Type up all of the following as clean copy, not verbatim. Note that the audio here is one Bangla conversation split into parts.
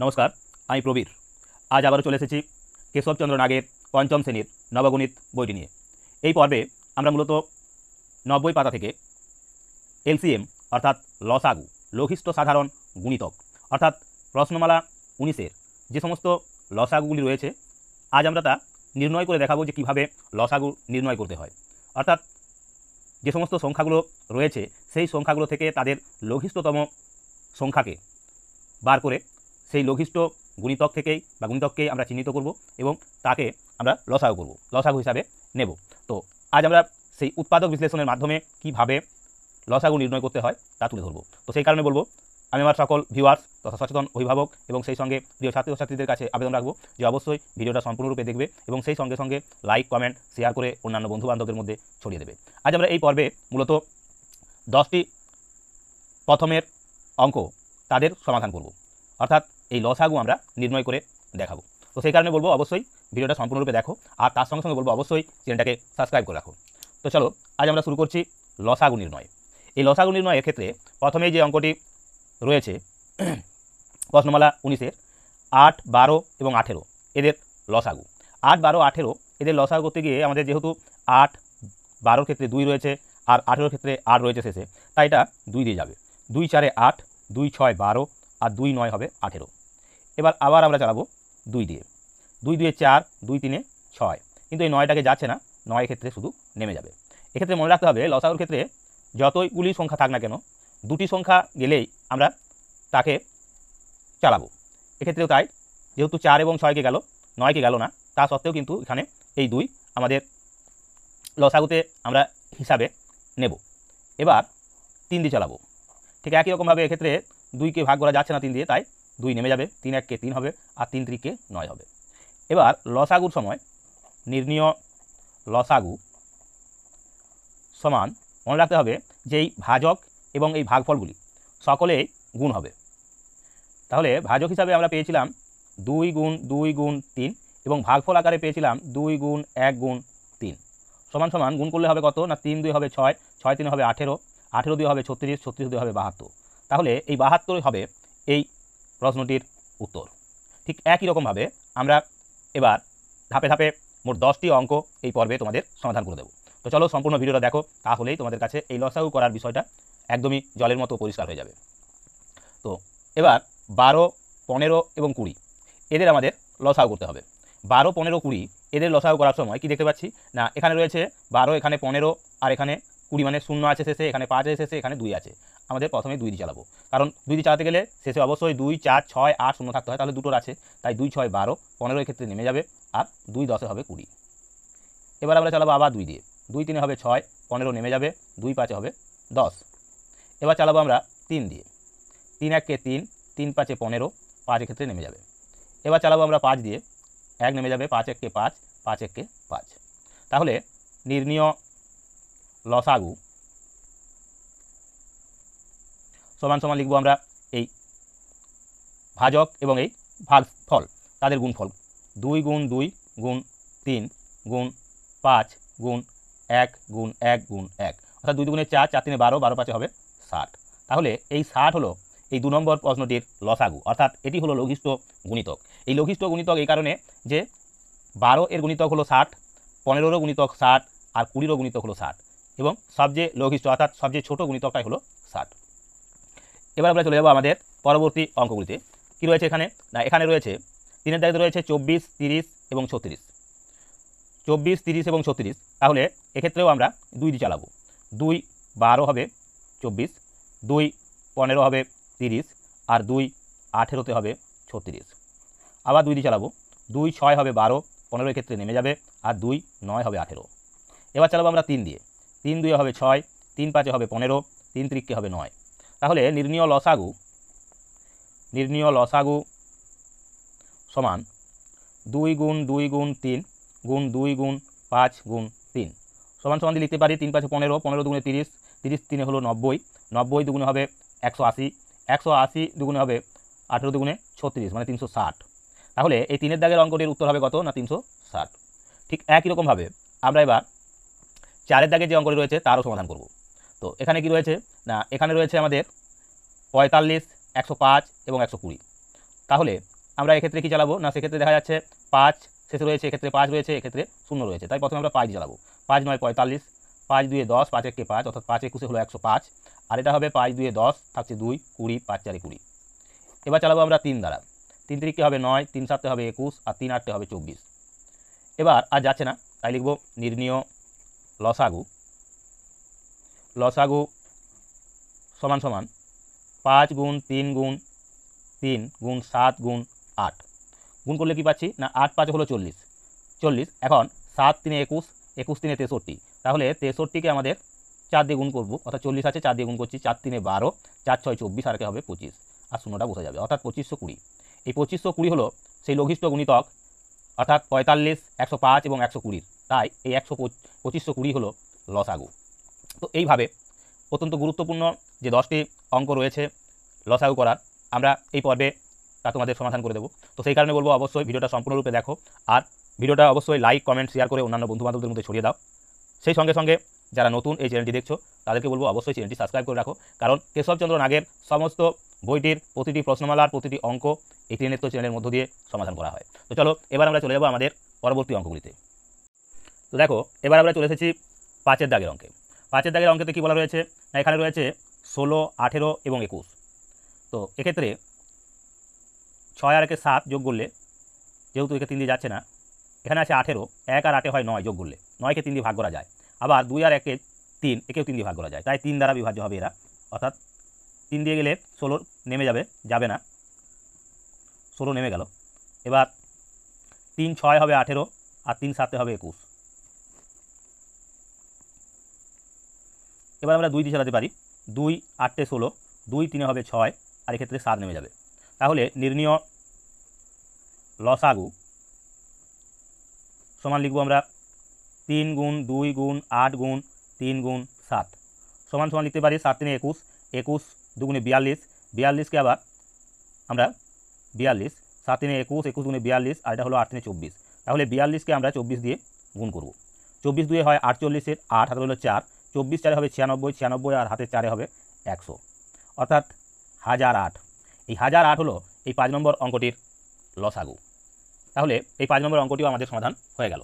নমস্কার, আমি প্রবীর। আজ আবারও চলে এসেছি কেশবচন্দ্র নাগের পঞ্চম শ্রেণীর নবগণিত বইটি নিয়ে। এই পর্বে আমরা মূলত 90 পাতা থেকে এলসিএম অর্থাৎ লসাগু, লঘিষ্ঠ সাধারণ গুণিতক অর্থাৎ প্রশ্নমালা 19-এর যে সমস্ত লসাগুগুলি রয়েছে, আজ আমরা তা নির্ণয় করে দেখাবো যে কীভাবে লসাগু নির্ণয় করতে হয়। অর্থাৎ যে সমস্ত সংখ্যাগুলো রয়েছে সেই সংখ্যাগুলো থেকে তাদের লঘিষ্ঠতম সংখ্যাকে বার করে সেই লঘিষ্ঠ গুণিতক থেকেই বা গুণিতককেই আমরা চিহ্নিত করব এবং তাকে আমরা লসাগু করব, লসাগু হিসাবে নেব। তো আজ আমরা সেই উৎপাদক বিশ্লেষণের মাধ্যমে কিভাবে লসাগু নির্ণয় করতে হয় তা তুলে ধরব। তো সেই কারণে বলবো, আমি আমার সকল ভিউয়ার্স তথা সচেতন অভিভাবক এবং সেই সঙ্গে প্রিয় ছাত্র ছাত্রীদের কাছে আবেদন রাখবো যে অবশ্যই ভিডিওটা সম্পূর্ণরূপে দেখবে এবং সেই সঙ্গে সঙ্গে লাইক, কমেন্ট, শেয়ার করে অন্যান্য বন্ধুবান্ধবদের মধ্যে ছড়িয়ে দেবে। আজ আমরা এই পর্বে মূলত 10টি প্রথমের অঙ্ক তাদের সমাধান করব, অর্থাৎ এই লসাগু আমরা নির্ণয় করে দেখাবো। তো সেই কারণে বলবো অবশ্যই ভিডিওটা সম্পূর্ণরূপে দেখো, আর তার সঙ্গে সঙ্গে বলবো অবশ্যই চ্যানেলটাকে সাবস্ক্রাইব করে রাখো। তো চলো আজ আমরা শুরু করছি লসাগু নির্ণয়। এই লসাগু নির্ণয়ের ক্ষেত্রে প্রথমেই যে অঙ্কটি রয়েছে প্রশ্নমালা 19-এর 8, 12 এবং 18 এদের লসাগু। 8, 12, 18 এদের লসাগু করতে গিয়ে আমাদের যেহেতু 8, 12 ক্ষেত্রে 2 রয়েছে আর 18 ক্ষেত্রে 8 রয়েছে শেষে, তাই এটা 2 দিয়ে যাবে। 2 4 8, 2 6 12 আর 2 9 হবে 18। এবার আবার আমরা চালাবো 2 দিয়ে। 2 2 4, 2 3 6, কিন্তু এই 9টাকে যাচ্ছে না, 9 ক্ষেত্রে শুধু নেমে যাবে। এক্ষেত্রে মনে রাখতে হবে লসাগুর ক্ষেত্রে যতগুলি সংখ্যা থাক না কেন, দুটি সংখ্যা গেলেই আমরা তাকে চালাবো। এক্ষেত্রেও তাই, যেহেতু 4 এবং 6কে গেল, 9কে গেল না, তা সত্ত্বেও কিন্তু এখানে এই 2 আমাদের লসাগুতে আমরা হিসাবে নেব। এবার 3 দিয়ে চালাবো। ঠিক একই রকমভাবে এক্ষেত্রে 2কে ভাগ করা যাচ্ছে না 3 দিয়ে, তাই 2 নেমে যাবে। 3 1 কে 3 হবে আর 3 3 কে 9 হবে। এবার লসাগুর সময় নির্ণীয় লসাগু সমান মনে রাখতে হবে যে এই ভাজক এবং এই ভাগফলগুলি সকলেই গুণ হবে। তাহলে ভাজক হিসাবে আমরা পেয়েছিলাম 2 গুণ 2 গুণ 3 এবং ভাগফল আকারে পেয়েছিলাম 2 গুণ 1 গুণ 3 সমান সমান গুণ করলে হবে কত না 3 2 হবে 6, 6 3 হবে 18, 18 2 হবে 36, 36 2 হবে 72। তাহলে এই 72 হবে এই প্রশ্নটির উত্তর। ঠিক একই রকমভাবে আমরা এবার ধাপে ধাপে মোট 10টি অঙ্ক এই পর্বে তোমাদের সমাধান করে দেবো। তো চলো সম্পূর্ণ ভিডিওটা দেখো, তাহলেই তোমাদের কাছে এই লসাগু করার বিষয়টা একদমই জলের মতো পরিষ্কার হয়ে যাবে। তো এবার 12, 15 এবং 20 এদের আমাদের লসাগু করতে হবে। 12, 15, 20 এদের লসাগু করার সময় কি দেখতে পাচ্ছি না, এখানে রয়েছে 12, এখানে 15 আর এখানে 20, মানে 0 আছে শেষে, এখানে 5 আছে শেষে, এখানে 2 আছে। আমাদের প্রথমে 2 দিয়ে চালাবো, কারণ 2 দিয়ে চালাতে গেলে শেষে অবশ্যই 2 4 6 8 0 থাকতে হয়, তাহলে দুটোর আছে, তাই 2 6 12, 15 ক্ষেত্রে নেমে যাবে আর 2 10 হবে 20। এবার আমরা চালাবো আবার 2 দিয়ে। 2 3 হবে 6, 15 নেমে যাবে, 2 5 হবে 10। এবার চালাবো আমরা 3 দিয়ে। 3 1 কে 3, 3 5 15, 5 ক্ষেত্রে নেমে যাবে। এবার চালাবো আমরা 5 দিয়ে, 1 নেমে যাবে, 5 1 কে 5, 5 1 কে 5। তাহলে নির্ণীয় লসাগু সমান সমান লিখবো আমরা এই ভাজক এবং এই ভাগফল তাদের গুণফল। 2 গুণ 2 গুণ 3 গুণ 5 গুণ 1 গুণ 1 গুণ 1, অর্থাৎ 2 2 4, 4 3 12, 12 5 হবে 60। তাহলে এই 60 হলো এই 2 নম্বর প্রশ্নটির লসাগু, অর্থাৎ এটি হলো লঘিষ্ঠ গুণিতক। এই লঘিষ্ঠ গুণিতক এই কারণে যে 12 এর গুণিতক হলো 60, 15 গুণিতক 60 আর 20 গুণিতক হলো 60 এবং সবচেয়ে লঘিষ্ঠ অর্থাৎ সবচেয়ে ছোট গুণিতকটাই হলো 60। এবার আমরা চলে যাবো আমাদের পরবর্তী অঙ্কগুলিতে। কি রয়েছে এখানে না, এখানে রয়েছে 3-এর দাগিতে রয়েছে 24, 30 এবং 36। 24, 30 এবং 36, তাহলে এক্ষেত্রেও আমরা 2 দিয়ে চালাবো। 2 12 হবে 24, 2 15 হবে 30 আর 2 18 হবে 36। আবার 2 দিয়ে চালাবো। 2 6 হবে 12, 15 ক্ষেত্রে নেমে যাবে আর 2 9 হবে 18। এবার চালাবো আমরা 3 দিয়ে। 3 2 হবে 6, 3 5 হবে 15, 3 3 হবে 9। তাহলে নির্ণীয় লসাগু সমান 2 গুণ 2 গুণ 3 গুণ 2 গুণ 5 গুণ 3 সমান সমান দিয়ে লিখতে পারি 3 5 15, 15 দুগুণে 30, 30 3 হলো 90, 90 দুগুণে হবে 180, 180 দুগুণে হবে 18 দুগুণে 36, মানে 360। তাহলে এই 3-এর দাগের অঙ্কটির উত্তর হবে কত না 360। ঠিক একই রকমভাবে আমরা এবার 4-এর দাগের যে অঙ্কটি রয়েছে তারও সমাধান করব। তো এখানে কি রয়েছে না, এখানে রয়েছে আমাদের 45, 105 এবং 120। তাহলে আমরা এক্ষেত্রে কি চালাবো না, সেক্ষেত্রে দেখা যাচ্ছে 5 শেষে রয়েছে, এক্ষেত্রে 5 রয়েছে, এক্ষেত্রে 0 রয়েছে, তাই প্রথমে আমরা 5 চালাবো। 5 9 45, 5 2 10, 5 1 5, অর্থাৎ 5 21 হলো 105, আর এটা হবে 5 2 10 থাকছে 2 20, 5 4 20। এবার চালাবো আমরা 3 দ্বারা। 3 3 হবে 9, 3 7 হবে 21, আর 3 8 হবে 24। এবার আর যাচ্ছে না, তাই লিখব নির্ণীয় লসাগু। লসাগু সমান সমান 5 গুণ 3 গুণ 3 গুণ 7 গুণ 8 গুণ করলে কি পাচ্ছি না 8 5 হলো 40, 40। এখন 7 3 21, 21 3 63, তাহলে 63কে আমাদের 4 দিয়ে গুণ করবো, অর্থাৎ 40 আছে 4 দিয়ে গুণ করছি, 4 3 12, 4 6 24, আর কে হবে 25, আর শূন্যটা বসে যাবে, অর্থাৎ 2520। এই 2520 হলো সেই লঘিষ্ঠ গুণিতক, অর্থাৎ 45, 105 এবং 120, তাই এই 2520 হলো লসাগু। তো এইভাবে অত্যন্ত গুরুত্বপূর্ণ যে 10টি অঙ্ক রয়েছে লসাগু করার, আমরা এই পর্বে তা তোমাদের সমাধান করে দেবো। তো সেই কারণে বলবো অবশ্যই ভিডিওটা সম্পূর্ণরূপে দেখো, আর ভিডিওটা অবশ্যই লাইক কমেন্ট শেয়ার করে অন্যান্য বন্ধুবান্ধবদের মধ্যে ছড়িয়ে দাও। সেই সঙ্গে সঙ্গে যারা নতুন এই চ্যানেলটি দেখছো তাদেরকে বলবো অবশ্যই চ্যানেলটি সাবস্ক্রাইব করে রাখো, কারণ কেশবচন্দ্র নাগের সমস্ত বইটির প্রতিটি প্রশ্নমালার প্রতিটি অঙ্ক এই ত্রিনেত্র চ্যানেলের মধ্য দিয়ে সমাধান করা হয়। তো চলো এবার আমরা চলে যাবো আমাদের পরবর্তী অঙ্কগুলিতে। তো দেখো এবার আমরা চলে এসেছি 5-এর দাগের অঙ্কে। 5-এর দাগের অঙ্কেতে কী বলা রয়েছে না, এখানে রয়েছে 16, 18 এবং 21। তো এক্ষেত্রে 6 আর 1 7 যোগ করলে, যেহেতু একে 3 দিয়ে যাচ্ছে না, এখানে আছে 18, 1 আর 8 হয় 9 যোগ করলে, 9কে 3 দিয়ে ভাগ করা যায়, আবার 2 আর 1 3, একেও 3 দিয়ে ভাগ করা যায়, তাই 3 দ্বারা বিভাজ্য হবে এরা, অর্থাৎ 3 দিয়ে গেলে 16 নেমে যাবে, যাবে না, 16 নেমে গেল। এবার 3 6 হবে 18, আর 3 7 হবে 21। এবার আমরা 2 দিয়ে চালাতে পারি, 2 8 16, 2 3 হবে 6, আর এক্ষেত্রে 7 নেমে যাবে। তাহলে নির্ণীয় লসাগু সমান লিখব আমরা 3 গুণ 2 গুণ 8 গুণ 3 গুণ 7 সমান সমান লিখতে পারি 7 3 21, 21 2 42, 42কে আবার আমরা 42, 7 3 21, 21 2 42, আর এটা হলো 8 3 24। তাহলে 42কে আমরা 24 দিয়ে গুণ করব। 24 2 হয় 48, 8 হাতে হলো 4, 24 4 হবে 96, 96 আর হাতে 4 হবে 100, অর্থাৎ 1008। এই 1008 হলো এই 5 নম্বর অঙ্কটির লসাগু। তাহলে এই 5 নম্বর অঙ্কটিও আমাদের সমাধান হয়ে গেল।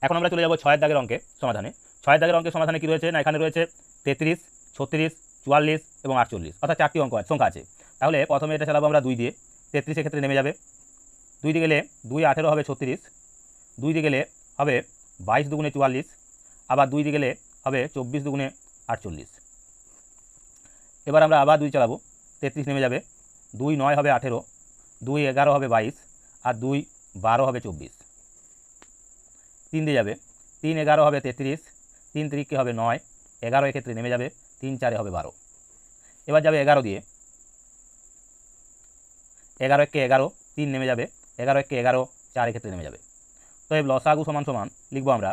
এখন আমরা চলে যাব 6-এর দাগের অঙ্কে সমাধানে। 6-এর দাগের অঙ্কের সমাধানে কী রয়েছে না, এখানে রয়েছে 33, 36, 44 এবং 48, অর্থাৎ 4টি সংখ্যা আছে। তাহলে প্রথমে এটা চালাবো আমরা 2 দিয়ে। 33 ক্ষেত্রে নেমে যাবে, 2 দিয়ে গেলে 2 18 হবে 36, 2 দিয়ে গেলে হবে 22 2 44, আবার 2 দিয়ে গেলে হবে 24 2 48। এবার আমরা আবার 2 চালাবো, 33 নেমে যাবে, 2 9 হবে 18, 2 11 হবে 22, আর 2 12 হবে 24। 3 দিয়ে যাবে, 3 11 হবে 33, 3 3 হবে 9, 11 এক্ষেত্রে নেমে যাবে, 3 4 হবে 12। এবার যাবে 11 দিয়ে, 11 1 11, 3 নেমে যাবে, 11 1 11, 4 এক্ষেত্রে নেমে যাবে। তো এই লসাগু সমান সমান লিখবো আমরা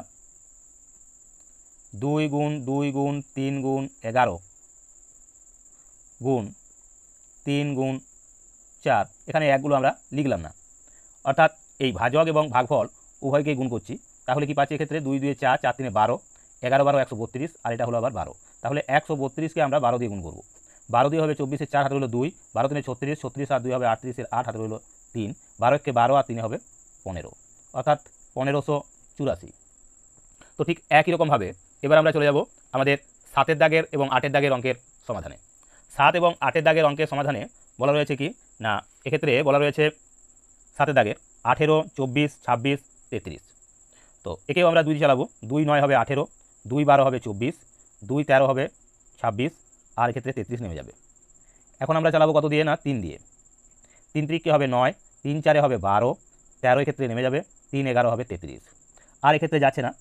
2 গুণ 2 গুণ 3 গুণ 11 গুণ 3 গুণ 4, এখানে একগুলো আমরা লিখলাম না, অর্থাৎ এই ভাজক এবং ভাগফল উভয়কেই গুণ করছি। তাহলে কি পাচ্ছি এক্ষেত্রে 2 2 4, 4 3 12, 11 12 132, আর এটা হলো আবার 12। তাহলে 132কে আমরা 12 দিয়ে গুণ করব। 12 দিয়ে হবে 24, 4 হাতে হলো 2, 12 3 36, 36 আর 2 হবে 38, 8 হাতে হলো 3, 12 1 12, আর 3 হবে 15, অর্থাৎ 1584। তো ঠিক একই রকমভাবে এবার আমরা চলে যাব আমাদের 7-এর দাগের এবং 8-এর দাগের অঙ্কের সমাধানে। 7 এবং 8-এর দাগের অঙ্কের সমাধানে বলা রয়েছে কি না, এক্ষেত্রে বলা রয়েছে 7-এর দাগের 18, 24, 26, 33। তো একেও আমরা 2 দিয়ে চালাবো, 2 9 হবে 18, 2 12 হবে 24, 2 13 হবে 26, আর এক্ষেত্রে 33 নেমে যাবে। এখন আমরা চালাবো কত দিয়ে না, 3 দিয়ে। 3 3 হবে 9, 3 4 হবে 12, 13 এক্ষেত্রে নেমে যাবে, 3 11 হবে 33। আর এক্ষেত্রে যাচ্ছে না,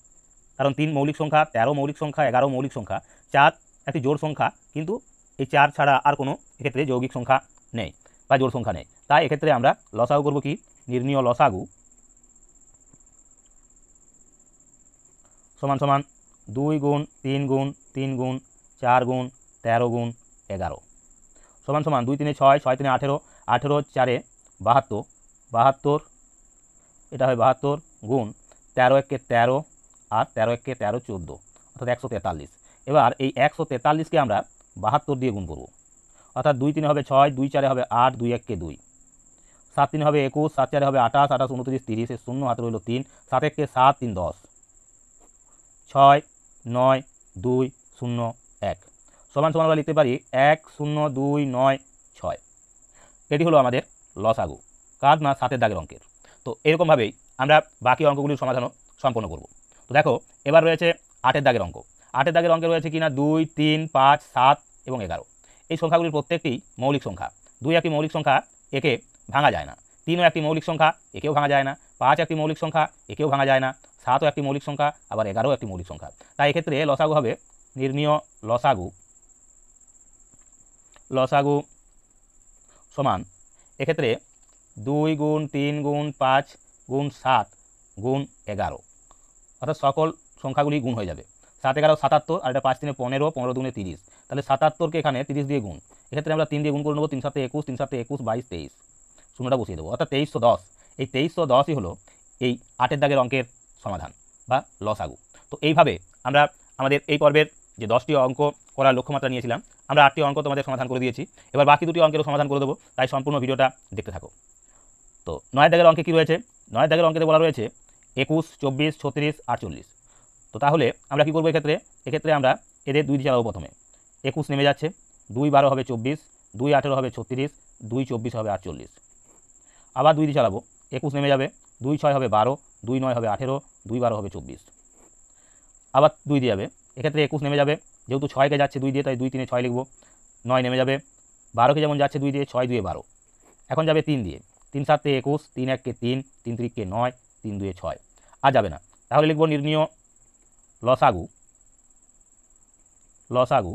কারণ 3 মৌলিক সংখ্যা, 13 মৌলিক সংখ্যা, 11 মৌলিক সংখ্যা, 4 একটি জোড় সংখ্যা, কিন্তু এই 4 ছাড়া আর কোনো এক্ষেত্রে যৌগিক সংখ্যা নেই বা জোড় সংখ্যা নেই। তাই এক্ষেত্রে আমরা লসাগু করব কি, নির্ণীয় লসাগু সমান সমান 2 গুণ 3 গুণ 3 গুণ 4 গুণ 13 গুণ 11 সমান সমান 2 3 6, 6 3 18, 18 4 72, 72 এটা হয় 72 গুণ 13 1 13, আর 13 1 13 14, অর্থাৎ 143। এবার এই 143কে আমরা 72 দিয়ে গুণ করব, অর্থাৎ 2 3 হবে 6, 2 4 হবে 8, 2 1 2, 7 3 হবে 21, 7 4 হবে 28, 28 29 30, এর শূন্য হাতে রইল 3, 7 1 7 3 10, 6 9 2 0 1 সমান সমান আমরা লিখতে পারি 1 0 2 9 6। এটি হলো আমাদের লসাগু, কার না 7 দাগের অঙ্কের। তো এরকমভাবেই আমরা বাকি অঙ্কগুলির সমাধানও সম্পন্ন করব। তো দেখো এবার রয়েছে 8 দাগের অঙ্ক। 8 দাগের অঙ্কে রয়েছে কিনা 2 3 5 7 এবং 11। এই সংখ্যাগুলির প্রত্যেকটি মৌলিক সংখ্যা। 2 একটি মৌলিক সংখ্যা, একে ভাঙা যায় না। 3ও একটি মৌলিক সংখ্যা, একেও ভাঙা যায় না। 5 একটি মৌলিক সংখ্যা, একেও ভাঙা যায় না। 7ও একটি মৌলিক সংখ্যা, আবার 11ও একটি মৌলিক সংখ্যা। তাই এক্ষেত্রে লসাগু হবে নির্ণীয় লসাগু সমান এক্ষেত্রে 2 গুণ 3 গুণ 5 গুণ 7 গুণ 11, অর্থাৎ সকল সংখ্যাগুলি গুণ হয়ে যাবে। 7 11 77, আর এটা 5 3 15, 15 2 30, তাহলে 77কে এখানে 30 দিয়ে গুণ। এক্ষেত্রে আমরা 3 দিয়ে গুণ করে নেবো, 3 7 21, 3 7 21 22 23, শূন্যটা বসিয়ে দেবো, অর্থাৎ 2310। এই 2310ই হলো এই 8 দাগের অঙ্কের সমাধান বা লসাগু। তো এইভাবে আমরা আমাদের এই পর্বের যে 10টি অঙ্ক করার লক্ষ্যমাত্রা নিয়েছিলাম, আমরা 8টি অঙ্ক তোমাদের সমাধান করে দিয়েছি। এবার বাকি 2টি অঙ্কেরও সমাধান করে দেবো, তাই সম্পূর্ণ ভিডিওটা দেখতে থাকো। তো 9 দাগের অঙ্কে কী রয়েছে? 9 দাগের অঙ্কেতে বলা রয়েছে 21 24 36 48। তো তাহলে আমরা কী করবো এক্ষেত্রে আমরা এদের 2 দিয়ে চালাবো। প্রথমে 21 নেমে যাচ্ছে, 2 12 হবে 24, 2 18 হবে 36, 2 24 হবে 48। আবার 2 দিয়ে চালাবো, 21 নেমে যাবে, 2 6 হবে 12, 2 9 হবে 18, 2 12 হবে 24। আবার 2 দিয়ে যাবে, এক্ষেত্রে 21 নেমে যাবে, যেহেতু 6কে যাচ্ছে 2 দিয়ে, তাই 2 3 6 লিখবো। 9 নেমে যাবে, 12কে যেমন যাচ্ছে 2 দিয়ে, 6 2 12। এখন যাবে 3 দিয়ে, 3 7 21, 3 1 3, 3 3 9, 3 2 6। আর যাবে না, তাহলে লিখবো নির্ণীয় লসাগু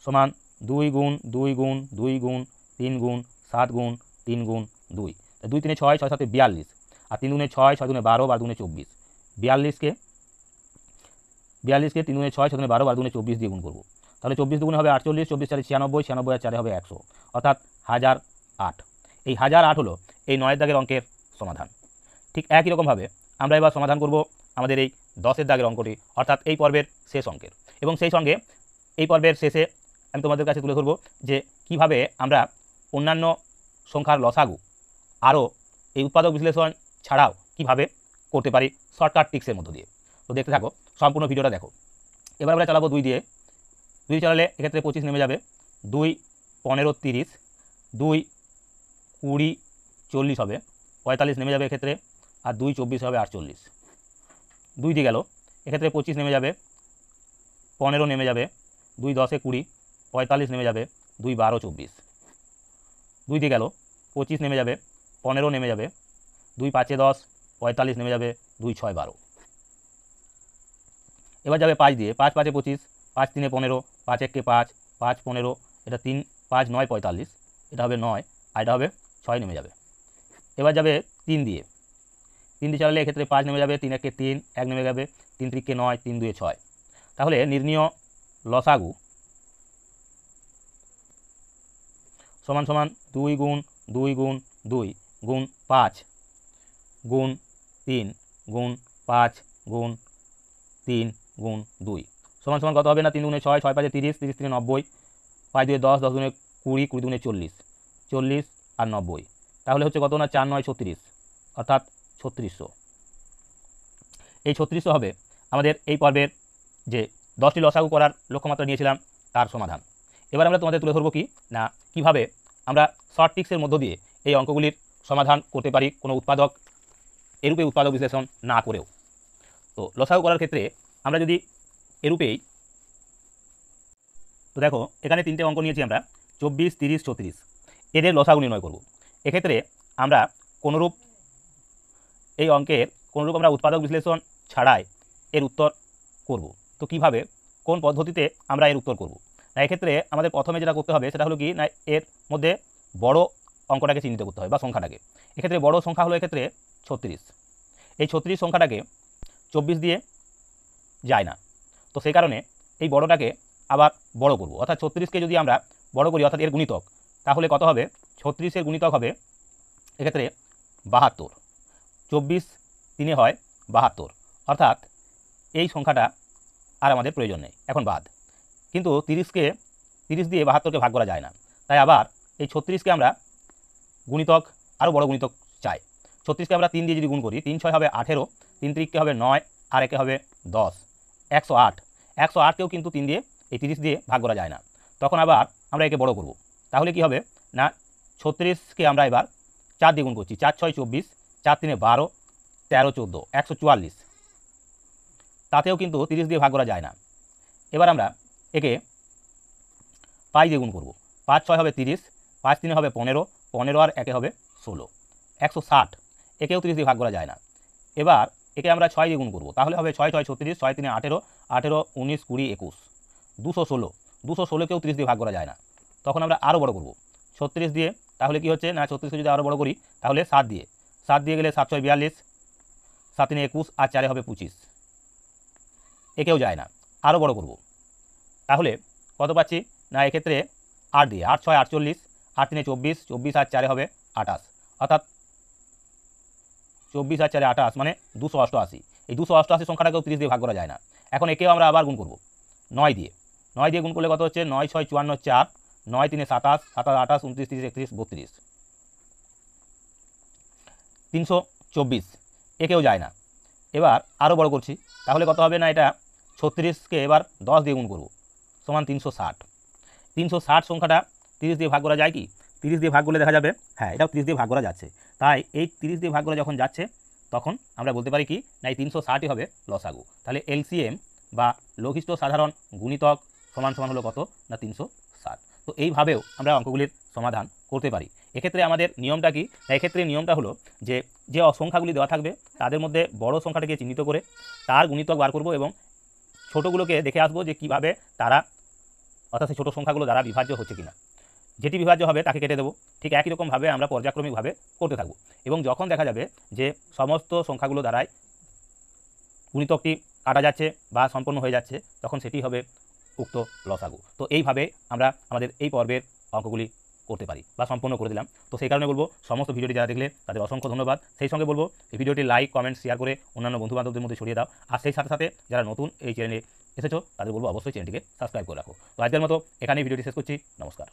সমান 2 গুণ 2 গুণ 2 গুণ 3 গুণ 7 গুণ 3 গুণ 2। 2 3 6, 6 7 42, আর 3 দুগুণে 6, 6 দুগুণে 12, 12 দুগুণে 24। 42কে 3 দুগুণে 6, 6 দুগুণে 12, 12 দুগুণে 24 দিয়ে গুণ করবো। তাহলে 24 দুগুণে হবে 48, 24 4 96, 96 আর 4 হবে 100, অর্থাৎ 1008। এই 1008 হলো এই 9 দাগের অঙ্কের সমাধান। ঠিক একই রকমভাবে আমরা এবার সমাধান করব আমাদের এই 10 দাগের অঙ্কটি, অর্থাৎ এই পর্বের শেষ অঙ্কের। এবং সেই সঙ্গে এই পর্বের শেষে আমি তোমাদের কাছে তুলে ধরবো যে কিভাবে আমরা অন্যান্য সংখ্যার লসাগু আরও এই উৎপাদক বিশ্লেষণ ছাড়াও কিভাবে করতে পারি শর্টকাট টিক্সের মধ্য দিয়ে। তো দেখতে থাকো, সম্পূর্ণ ভিডিওটা দেখো। এবার আমরা চালাবো 2 দিয়ে। 2 চালালে এক্ষেত্রে 25 নেমে যাবে, 2 15 30, 2 20 40 হবে, 45 নেমে যাবে এক্ষেত্রে, আর 2 24 হবে 48। 2 দিয়ে গেল, এক্ষেত্রে 25 নেমে যাবে, 15 নেমে যাবে, 2 10 20, 45 নেমে যাবে, 2 12 24। 2 দিয়ে গেল, 25 নেমে যাবে, 15 নেমে যাবে, 2 5 10, 45 নেমে যাবে, 2 6 12। এবার যাবে 5 দিয়ে, 5 5 25, 5 3 15, 5 1 5, 5 15, এটা 3 5 9 45, এটা হবে 9, আর এটা হবে 6 নেমে যাবে। এবার যাবে 3 দিয়ে। 3 দিয়ে চালালে এক্ষেত্রে 5 নেমে যাবে, 3 1 3, 1 নেমে যাবে, 3 3 9, 3 2 6। তাহলে নির্ণীয় লসাগু সমান সমান 2 গুণ 2 গুণ 2 গুণ 5 গুণ 3 গুণ 5 গুণ 3 গুণ 2 সমান সমান কত হবে না? 3 দুগুণে 6, 6 5 30, 30 3 90, 5 2 10, 10 দুগুণে 20, 20 দুগুণে 40, 40 আর 90। তাহলে হচ্ছে কত না? 4 9 36, অর্থাৎ 3600। এই 3600 হবে আমাদের এই পর্বের যে 10টি লসাগু করার লক্ষ্যমাত্রা নিয়েছিলাম তার সমাধান। এবার আমরা তোমাদের তুলে ধরবো কি না কিভাবে আমরা শর্ট টিক্সের মধ্য দিয়ে এই অঙ্কগুলির সমাধান করতে পারি কোনো উৎপাদক এরূপে উৎপাদক বিশ্লেষণ না করেও। তো লসাগু করার ক্ষেত্রে আমরা যদি এরূপেই, তো দেখো এখানে 3টে অঙ্ক নিয়েছি আমরা, 24 30 36, এদের লসাগু নির্ণয় করব। এক্ষেত্রে আমরা কোনোরূপ এই অঙ্কের কোনোরূপ আমরা উৎপাদক বিশ্লেষণ ছাড়াই এর উত্তর করব। তো কিভাবে, কোন পদ্ধতিতে আমরা এর উত্তর করব? না এক্ষেত্রে আমাদের প্রথমে যেটা করতে হবে সেটা হলো কি না এর মধ্যে বড় অঙ্কটাকে চিহ্নিত করতে হবে বা সংখ্যাটাকে। এক্ষেত্রে বড় সংখ্যা হলো এক্ষেত্রে 36। এই 36 সংখ্যাটাকে 24 দিয়ে যায় না, তো সেই কারণে এই বড়টাকে আবার বড় করব। অর্থাৎ 36কে যদি আমরা বড় করি, অর্থাৎ এর গুণিতক, তাহলে কত হবে? 36-এর গুণিতক হবে এক্ষেত্রে 72। 24 3 হয় 72, অর্থাৎ এই সংখ্যাটা আর আমাদের প্রয়োজন নেই, এখন বাদ। কিন্তু 30 দিয়ে 72কে ভাগ করা যায় না, তাই আবার এই 36কে আমরা গুণিতক আরও বড় গুণিতক চাই। 36কে আমরা 3 দিয়ে যদি গুণ করি, 3 6 হবে 18, 3 3 হবে 9, আর একে হবে 10, 108। 108কেও কিন্তু 3 দিয়ে এই 30 দিয়ে ভাগ করা যায় না। তখন আবার আমরা একে বড় করব। তাহলে কি হবে না, 36কে আমরা এবার 4 দিয়ে গুণ করছি, 4 6 24, 4 3 12, 13 14, 144। তাতেও কিন্তু 30 দিয়ে ভাগ করা যায় না। এবার আমরা একে 5 দিয়ে গুণ করব। 5 6 হবে 30, 5 3 হবে 15, 15 আর একে হবে 16, 160। একেও 30 দিয়ে ভাগ করা যায় না। এবার একে আমরা 6 দিয়ে গুণ করব, তাহলে হবে 6 6 36, 6 3 18, 18 19 20 21, 216। 216কেও 30 দিয়ে ভাগ করা যায় না। তখন আমরা আরও বড় করব 36 দিয়ে। তাহলে কি হচ্ছে না, 36কে যদি আরও বড় করি তাহলে 7 দিয়ে, 7 দিয়ে গেলে 7 6 42, 7 3 21, আর 4 হবে 25। একেও যায় না, আরও বড় করব। তাহলে কত পাচ্ছি না, এক্ষেত্রে 8 দিয়ে, 8 6 48, 8 3 24, 24 আর 4 হবে 28, অর্থাৎ 24 আর 4 28 মানে 288। এই 288 সংখ্যাটাকেও 30 দিয়ে ভাগ করা যায় না। এখন একেও আমরা আবার গুণ করব 9 দিয়ে। 9 দিয়ে গুণ করলে কত হচ্ছে, 9 6 54 4, 9 3 27, 27 28 29 30 31 32, 324। একেও যায় না। এবার আরও বড় করছি, তাহলে কত হবে না, এটা 36কে এবার 10 দিয়ে গুণ করব, সমান 360। 360 সংখ্যাটা 30 দিয়ে ভাগ করা যায় কি? 30 দিয়ে ভাগ করলে দেখা যাবে হ্যাঁ, এটাও 30 দিয়ে ভাগ করা যাচ্ছে। তাই এই 30 দিয়ে ভাগ করা যখন যাচ্ছে তখন আমরা বলতে পারি কি না, এই 360ই হবে লসাগু। তাহলে এলসিএম বা লঘিষ্ঠ সাধারণ গুণিতক সমান সমান হলো কত না, 360। তো এইভাবেও আমরা অঙ্কগুলির সমাধান করতে পারি। এক্ষেত্রে আমাদের নিয়মটা কি? এক্ষেত্রে নিয়মটা হলো যে যে সংখ্যাগুলি দেওয়া থাকবে তাদের মধ্যে বড় সংখ্যাটাকে চিহ্নিত করে তার গুণিতক বার করব এবং ছোটোগুলোকে দেখে আসবো যে কীভাবে তারা, অর্থাৎ সেই ছোটো সংখ্যাগুলো দ্বারা বিভাজ্য হচ্ছে কিনা। যেটি বিভাজ্য হবে তাকে কেটে দেবো। ঠিক একই রকমভাবে আমরা পর্যায়ক্রমিকভাবে করতে থাকবো এবং যখন দেখা যাবে যে সমস্ত সংখ্যাগুলো দ্বারাই গুণিতকটি কাটা যাচ্ছে বা সম্পন্ন হয়ে যাচ্ছে, তখন সেটি হবে উক্ত লসাগু। তো এইভাবে আমরা আমাদের এই পর্বের অঙ্কগুলি করতে পারি বা সম্পন্ন করে দিলাম। তো সেই কারণে বলবো সমস্ত ভিডিওটি যারা দেখলে তাদের অসংখ্য ধন্যবাদ। সেই সঙ্গে বলবো এই ভিডিওটি লাইক কমেন্ট শেয়ার করে অন্যান্য বন্ধুবান্ধবদের মধ্যে ছড়িয়ে দাও। আর সেই সাথে সাথে যারা নতুন এই চ্যানেলে এসেছো তাদের বলবো অবশ্যই চ্যানেলটিকে সাবস্ক্রাইব করে রাখো। তো আজকের মতো এখানেই ভিডিওটি শেষ করছি। নমস্কার।